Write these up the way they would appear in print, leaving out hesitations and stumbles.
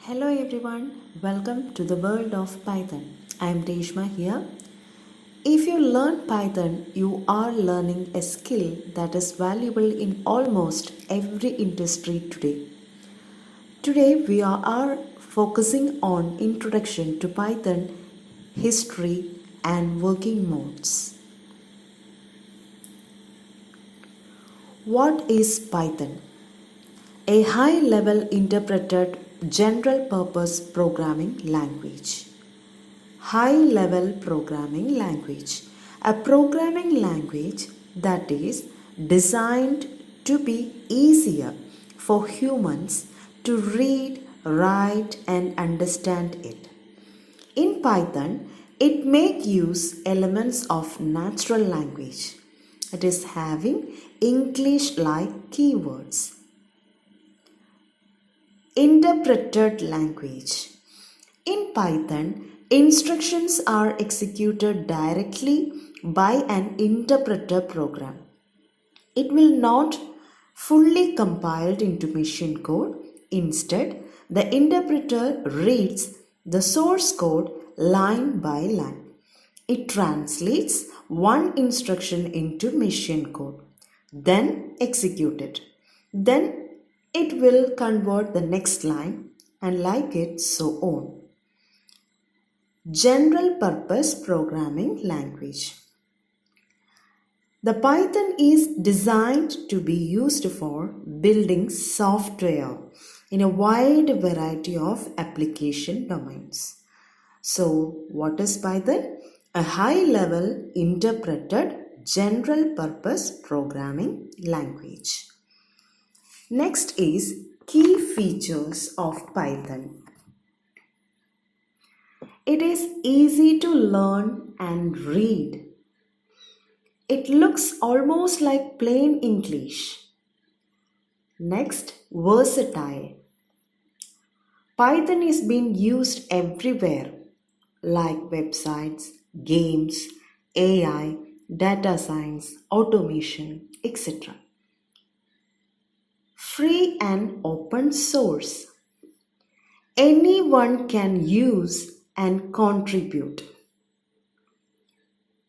Hello everyone, welcome to the world of Python. I am Reshma here. If you learn Python, you are learning a skill that is valuable in almost every industry today. Today we are focusing on introduction to Python, history and working modes. What is Python? A high-level interpreted general-purpose programming language. High-level programming language. A programming language that is designed to be easier for humans to read, write and understand it. In Python, it makes use elements of natural language. It is having English-like keywords. Interpreted language. In Python, instructions are executed directly by an interpreter program. It will not fully compiled into machine code. Instead, the interpreter reads the source code line by line. It translates one instruction into machine code, then execute it. Then it will convert the next line and like it so on. General purpose programming language. The Python is designed to be used for building software in a wide variety of application domains. So, what is Python? A high-level interpreted general purpose programming language. Next is key features of Python. It is easy to learn and read. It looks almost like plain English. Next, versatile. Python is being used everywhere like websites, games, AI, data science, automation, etc. Free and open source. Anyone can use and contribute.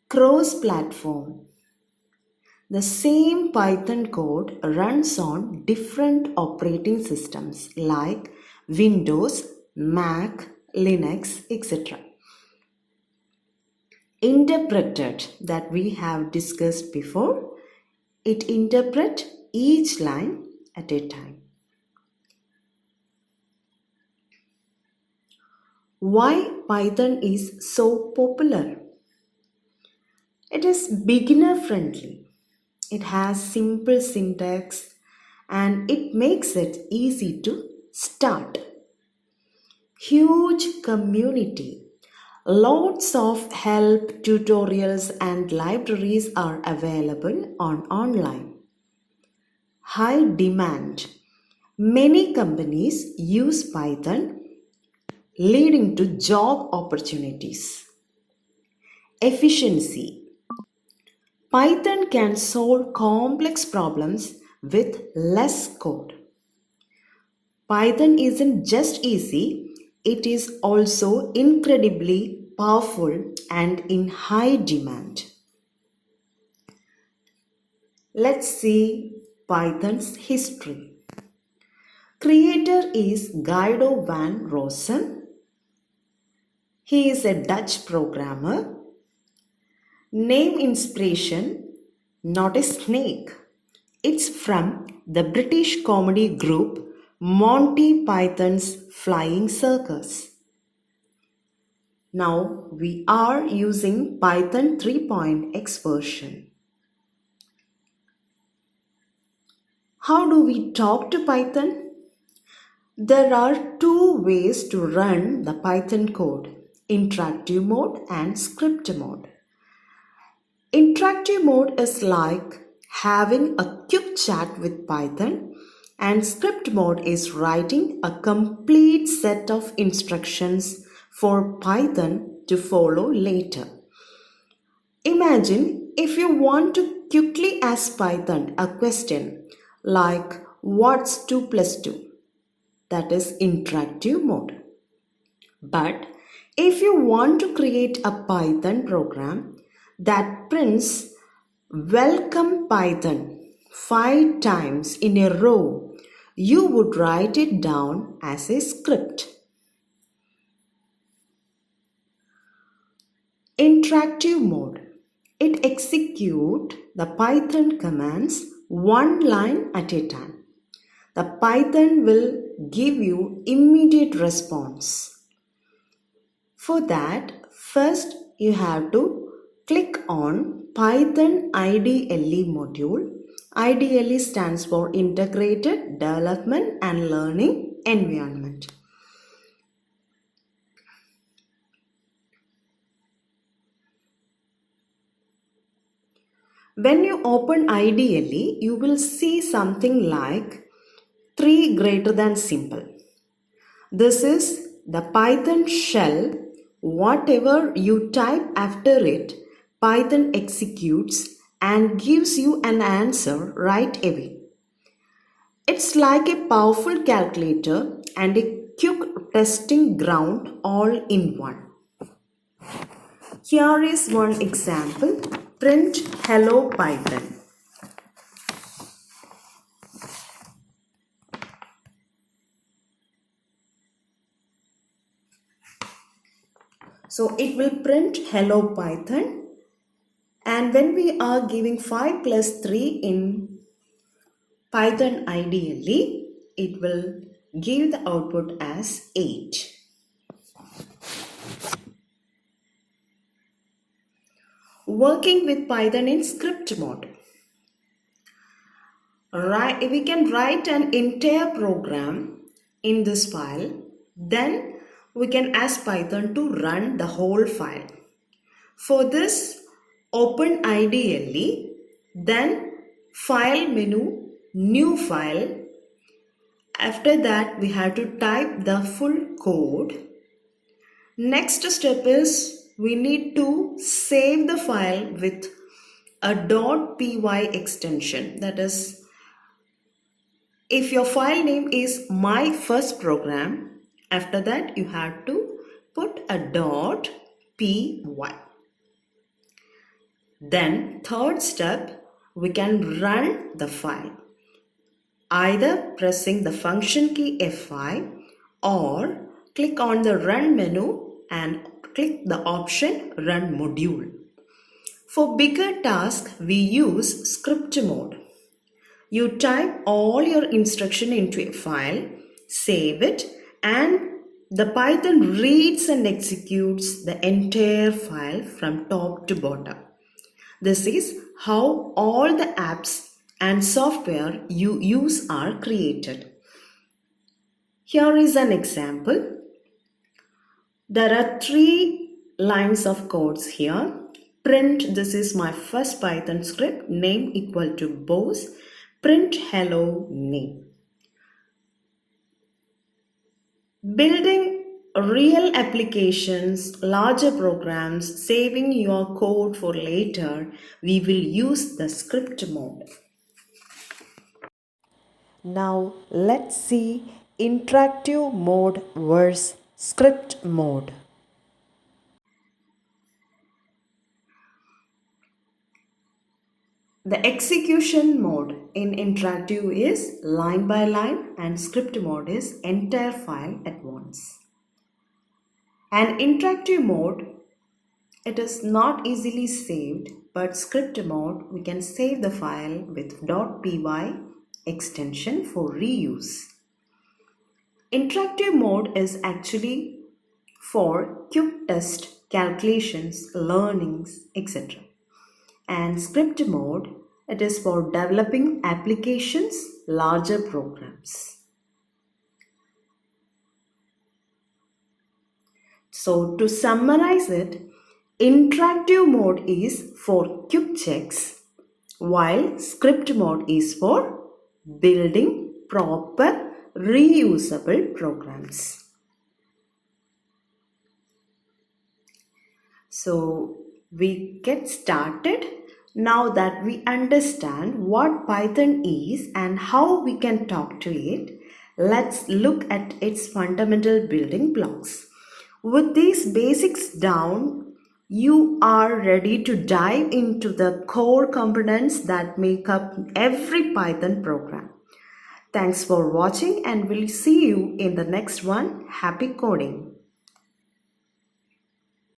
Cross-platform. The same Python code runs on different operating systems like Windows, Mac, Linux, etc. Interpreted that we have discussed before. It interprets each line at a time. Why Python is so popular? It is beginner friendly. It has simple syntax and it makes it easy to start. Huge community. Lots of help, tutorials and libraries are available online. High demand. Many companies use Python, leading to job opportunities. Efficiency. Python can solve complex problems with less code. Python isn't just easy, it is also incredibly powerful and in high demand. Let's see Python's history. Creator is Guido van Rossum. He is a Dutch programmer. Name inspiration, not a snake. It's from the British comedy group Monty Python's Flying Circus. Now we are using Python 3.x version. How do we talk to Python? There are two ways to run the Python code, interactive mode and script mode. Interactive mode is like having a quick chat with Python, and script mode is writing a complete set of instructions for Python to follow later. Imagine if you want to quickly ask Python a question like what's 2 plus 2? that is interactive mode. But if you want to create a Python program that prints welcome Python 5 times in a row, you would write it down as a script. Interactive mode. It executes the Python commands one line at a time. The Python will give you immediate response. For that, first you have to click on Python IDLE module. IDLE stands for Integrated Development and Learning Environment. When you open IDLE, you will see something like 3 greater than simple. This is the Python shell. Whatever you type after it, Python executes and gives you an answer right away. It's like a powerful calculator and a quick testing ground all in one. Here is one example. Print hello Python. So it will print hello Python, and when we are giving 5 plus 3 in Python IDLE, it will give the output as 8. Working with Python in script mode. We can write an entire program in this file, then we can ask Python to run the whole file. For this, open IDLE, then File menu, New File. After that, we have to type the full code. Next step is we need to save the file with a .py extension. That is, if your file name is my first program, after that you have to put a .py. Then third step, we can run the file, either pressing the function key F5 or click on the run menu and click the option run module. For bigger tasks, we use script mode. You type all your instruction into a file, save it, and the Python reads and executes the entire file from top to bottom. This is how all the apps and software you use are created. Here is an example. There are 3 lines of codes here. Print, this is my first Python script, name equal to boss. Print hello name. Building real applications, larger programs, saving your code for later, we will use the script mode. Now let's see interactive mode versus script mode. The execution mode in interactive is line by line and script mode is entire file at once. And interactive mode, it is not easily saved, but script mode, we can save the file with .py extension for reuse. Interactive mode is actually for quick test, calculations, learnings, etc. And script mode, it is for developing applications, larger programs. So to summarize it, interactive mode is for quick checks, while script mode is for building proper reusable programs. So we get started. Now that we understand what Python is and how we can talk to it, Let's look at its fundamental building blocks. With these basics down, you are ready to dive into the core components that make up every Python program. Thanks for watching, and we'll see you in the next one. Happy coding!